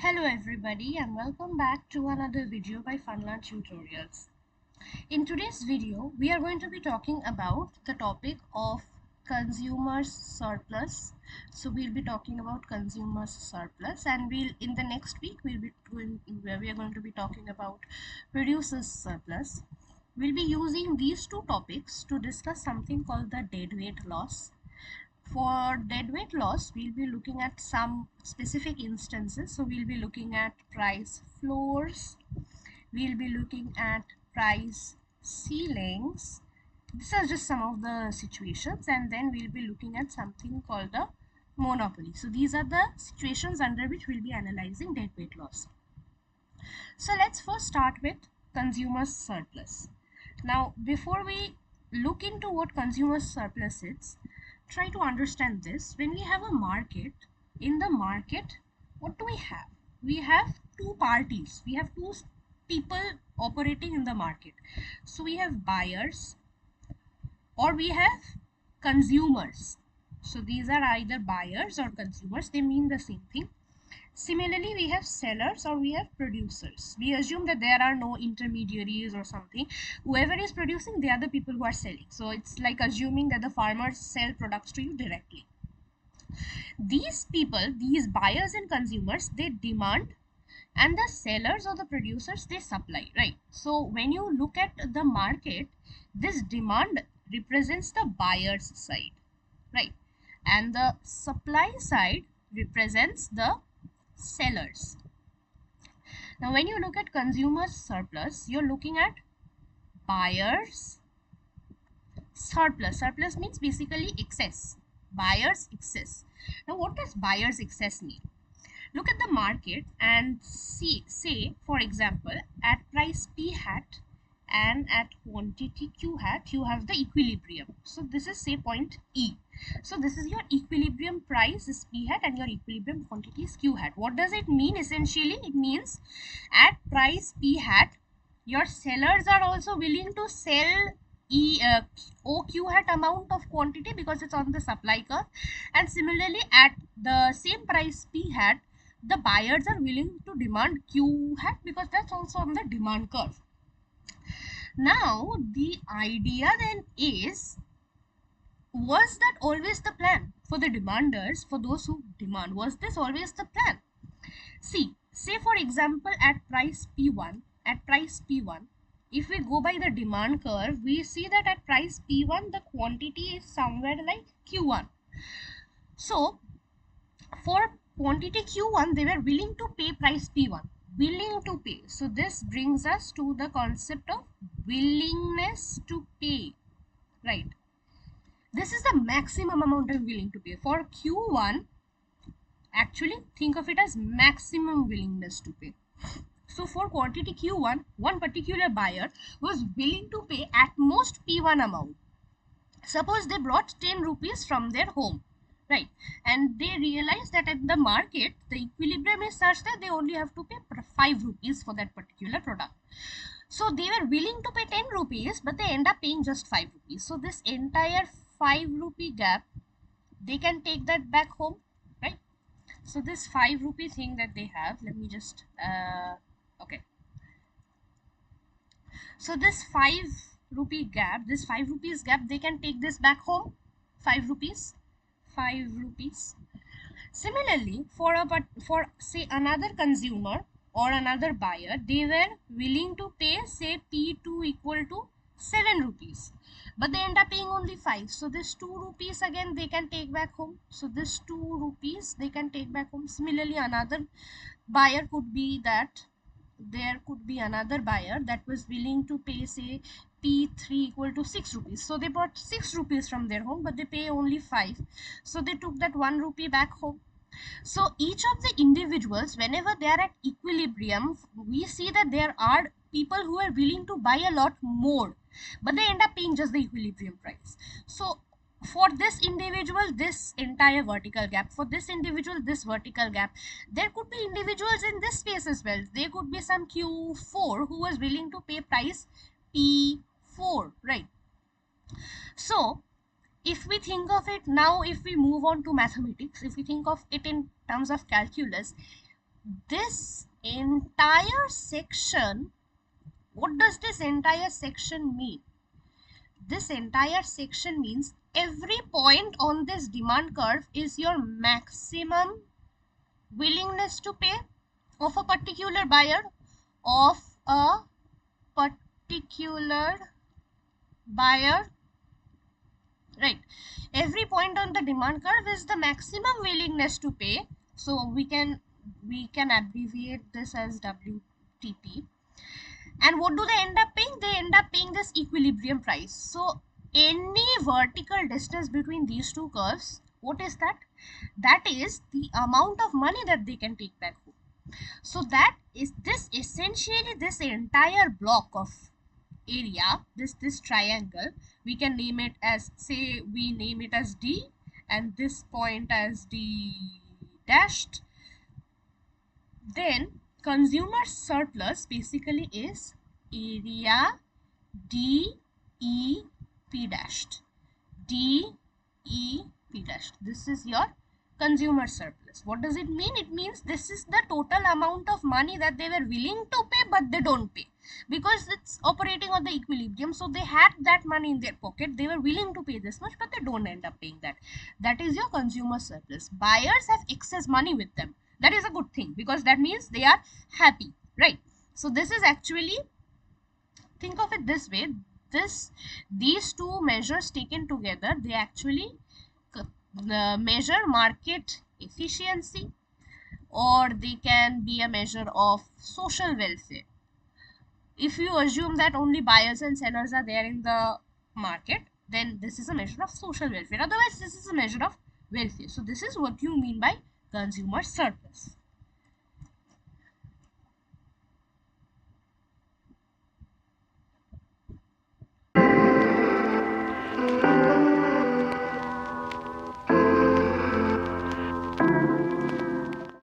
Hello everybody and welcome back to another video by Funlearn Tutorials. In today's video, we are going to be talking about the topic of consumer surplus. So we'll be talking about consumer surplus, and in the next week we are going to be talking about producer's surplus. We'll be using these two topics to discuss something called the deadweight loss. For deadweight loss, we'll be looking at some specific instances. So we'll be looking at price floors, we'll be looking at price ceilings. These are just some of the situations, and then we'll be looking at something called the monopoly. So these are the situations under which we'll be analyzing deadweight loss. So let's first start with consumer surplus. Now, before we look into what consumer surplus is, try to understand this. When we have a market, in the market, what do we have? We have two parties. We have two people operating in the market. So we have buyers or we have consumers. So these are either buyers or consumers. They mean the same thing. Similarly, we have sellers or we have producers. We assume that there are no intermediaries or something. Whoever is producing, they are the people who are selling. So it's like assuming that the farmers sell products to you directly. These people, these buyers and consumers, they demand, and the sellers or the producers, they supply, right? So when you look at the market, this demand represents the buyer's side, right? And the supply side represents the sellers. Now when you look at consumer surplus, you're looking at buyers surplus. Surplus means basically excess, buyers excess. Now what does buyers excess mean? Look at the market and see, say for example, at price P hat and at quantity Q hat, you have the equilibrium. So this is, say, point E. So this is your equilibrium price is P hat and your equilibrium quantity is Q hat. What does it mean? Essentially, it means at price P hat, your sellers are also willing to sell OQ hat amount of quantity because it's on the supply curve, and similarly at the same price P hat, the buyers are willing to demand Q hat because that's also on the demand curve. Now the idea then is, was that always the plan for the demanders, for those who demand? Was this always the plan? See, say for example at price P1, if we go by the demand curve, we see that at price P1 the quantity is somewhere like Q1. So for quantity Q1, they were willing to pay price P1, willing to pay. So this brings us to the concept of willingness to pay, right? This is the maximum amount I'm willing to pay. For Q1, actually think of it as maximum willingness to pay. So for quantity Q1, one particular buyer was willing to pay at most P1 amount. Suppose they brought 10 rupees from their home, right? And they realize that at the market, the equilibrium is such that they only have to pay 5 rupees for that particular product. So they were willing to pay 10 rupees, but they end up paying just 5 rupees. So this entire 5 rupee gap, they can take that back home, right? So this 5 rupee thing that they have, let me just, okay. So this 5 rupee gap, this 5 rupees gap, they can take this back home, 5 rupees. Similarly, for say another consumer or another buyer, they were willing to pay, say, P2 equal to 7 rupees, but they end up paying only 5. So this 2 rupees again they can take back home. So this 2 rupees they can take back home. Similarly, another buyer could be that there could be another buyer that was willing to pay, say, P3 equal to 6 rupees. So they bought 6 rupees from their home, but they pay only 5. So they took that 1 rupee back home. So each of the individuals, whenever they are at equilibrium, we see that there are people who are willing to buy a lot more, but they end up paying just the equilibrium price. So for this individual, this entire vertical gap, for this individual, this vertical gap, there could be individuals in this space as well. There could be some Q4 who was willing to pay price P4, right? So if we think of it now, if we move on to mathematics, if we think of it in terms of calculus, this entire section, what does this entire section mean? This entire section means every point on this demand curve is your maximum willingness to pay of a particular buyer, of a particular buyer, right? Every point on the demand curve is the maximum willingness to pay. So we can abbreviate this as WTP. And what do they end up paying? They end up paying this equilibrium price. So any vertical distance between these two curves, what is that? That is the amount of money that they can take back home. So that is this essentially this entire block of area, this triangle, we can name it as, say we name it as D and this point as D dashed. Then consumer surplus basically is area D E P dashed. D E P dashed. This is your consumer surplus. What does it mean? It means this is the total amount of money that they were willing to pay but they don't pay because it's operating on the equilibrium. So they had that money in their pocket, they were willing to pay this much but they don't end up paying that. That is your consumer surplus. Buyers have excess money with them. That is a good thing because that means they are happy, right? So this is actually, think of it this way, these two measures taken together, they actually measure market efficiency, or they can be a measure of social welfare. If you assume that only buyers and sellers are there in the market, then this is a measure of social welfare. Otherwise, this is a measure of welfare. So this is what you mean by consumer surplus.